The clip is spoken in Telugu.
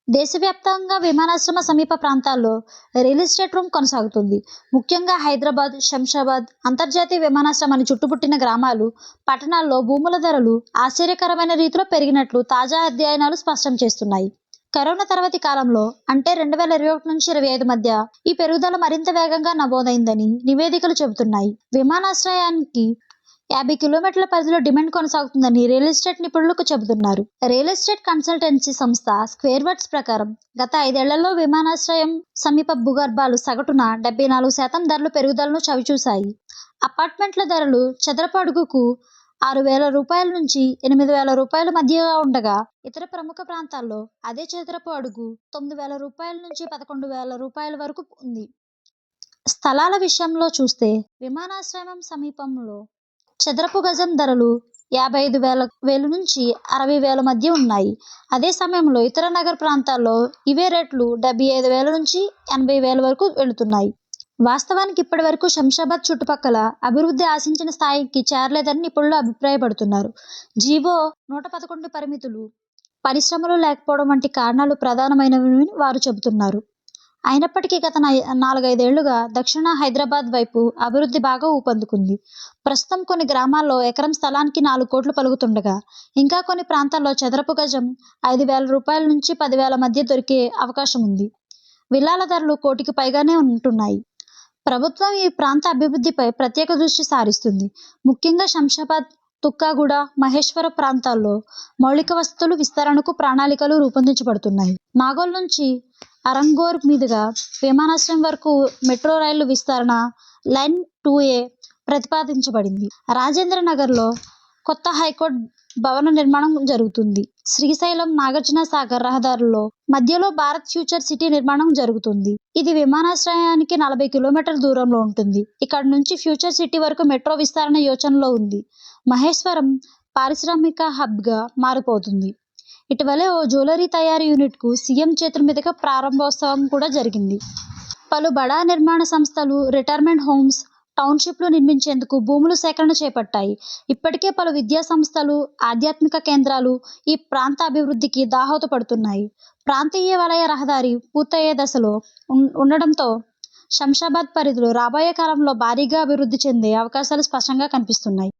దేశవ్యాప్తంగా విమానాశ్రయ సమీప ప్రాంతాల్లో రియల్ ఎస్టేట్ రూమ్ కొనసాగుతుంది. ముఖ్యంగా హైదరాబాద్, శంషాబాద్ అంతర్జాతీయ విమానాశ్రయాన్ని చుట్టుముట్టిన గ్రామాలు, పట్టణాల్లో భూముల ధరలు ఆశ్చర్యకరమైన రీతిలో పెరిగినట్లు తాజా అధ్యయనాలు స్పష్టం చేస్తున్నాయి. కరోనా తర్వాతి కాలంలో అంటే 2021 నుంచి 25 మధ్య ఈ పెరుగుదల మరింత వేగంగా నమోదైందని నివేదికలు చెబుతున్నాయి. విమానాశ్రయానికి 50 కిలోమీటర్ల పరిధిలో డిమాండ్ కొనసాగుతుందని రియల్ ఎస్టేట్ నిపుణులు చెబుతున్నారు. రియల్ ఎస్టేట్ కన్సల్టెన్సీ సంస్థ స్క్వేర్ వర్డ్స్ ప్రకారం గత 5 ఏళ్లలో విమానాశ్రయం సమీప భూగర్భాలు సగటున 74% ధరలు పెరుగుదలను చవిచూశాయి. అపార్ట్మెంట్ల ధరలు చదరపు అడుగుకు రూ. 6,000 నుంచి రూ. 8,000 మధ్యగా ఉండగా, ఇతర ప్రముఖ ప్రాంతాల్లో అదే చదరపు అడుగు రూ. 9,000 నుంచి రూ. 11,000 వరకు ఉంది. స్థలాల విషయంలో చూస్తే విమానాశ్రయం సమీపంలో చదరపు గజం ధరలు 55,000 నుంచి 60,000 మధ్య ఉన్నాయి. అదే సమయంలో ఇతర నగర ప్రాంతాల్లో ఇవే రేట్లు 75,000 నుంచి 80,000 వరకు వెళుతున్నాయి. వాస్తవానికి ఇప్పటి వరకు శంషాబాద్ చుట్టుపక్కల అభివృద్ధి ఆశించిన స్థాయికి చేరలేదని నిపుణులు అభిప్రాయపడుతున్నారు. జీవో 111 పరిమితులు, పరిశ్రమలు లేకపోవడం వంటి కారణాలు ప్రధానమైనవని వారు చెబుతున్నారు. అయినప్పటికీ గత 4-5 ఏళ్లుగా దక్షిణ హైదరాబాద్ వైపు అభివృద్ధి బాగా ఊపందుకుంది. ప్రస్తుతం కొన్ని గ్రామాల్లో ఎకరం స్థలానికి 4 కోట్లు పలుకుతుండగా, ఇంకా కొన్ని ప్రాంతాల్లో చదరపు గజం రూ. 5,000 నుంచి 10,000 మధ్య దొరికే అవకాశం ఉంది. విల్లాల ధరలు కోటికి పైగానే ఉంటున్నాయి. ప్రభుత్వం ఈ ప్రాంత అభివృద్ధిపై ప్రత్యేక దృష్టి సారిస్తుంది. ముఖ్యంగా శంషాబాద్, తుక్కాగూడ, మహేశ్వరం ప్రాంతాల్లో మౌలిక వసతుల విస్తరణకు ప్రణాళికలు రూపొందించబడుతున్నాయి. నాగోల్ నుంచి అరంగోర్ మీదుగా విమానాశ్రయం వరకు మెట్రో రైలు విస్తరణ లైన్ 2A ప్రతిపాదించబడింది. రాజేంద్ర నగర్లో కొత్త హైకోర్టు భవన నిర్మాణం జరుగుతుంది. శ్రీశైలం, నాగార్జున సాగర్ రహదారుల్లో మధ్యలో భారత్ ఫ్యూచర్ సిటీ నిర్మాణం జరుగుతుంది. ఇది విమానాశ్రయానికి 40 కిలోమీటర్ల దూరంలో ఉంటుంది. ఇక్కడి నుంచి ఫ్యూచర్ సిటీ వరకు మెట్రో విస్తరణ యోచనలో ఉంది. మహేశ్వరం పారిశ్రామిక హబ్గా మారిపోతుంది. ఇటీవలే ఓ జ్యువెలరీ తయారీ యూనిట్కు సీఎం చేతుల మీదుగా ప్రారంభోత్సవం కూడా జరిగింది. పలు బడా నిర్మాణ సంస్థలు రిటైర్మెంట్ హోమ్స్, టౌన్షిప్లు నిర్మించేందుకు భూములు సేకరణ చేపట్టాయి. ఇప్పటికే పలు విద్యా సంస్థలు, ఆధ్యాత్మిక కేంద్రాలు ఈ ప్రాంత అభివృద్ధికి దాహోదపడుతున్నాయి. ప్రాంతీయ వలయ రహదారి పూర్తయ్యే దశలో ఉండడంతో శంషాబాద్ పరిధిలో రాబోయే కాలంలో భారీగా అభివృద్ధి చెందే అవకాశాలు స్పష్టంగా కనిపిస్తున్నాయి.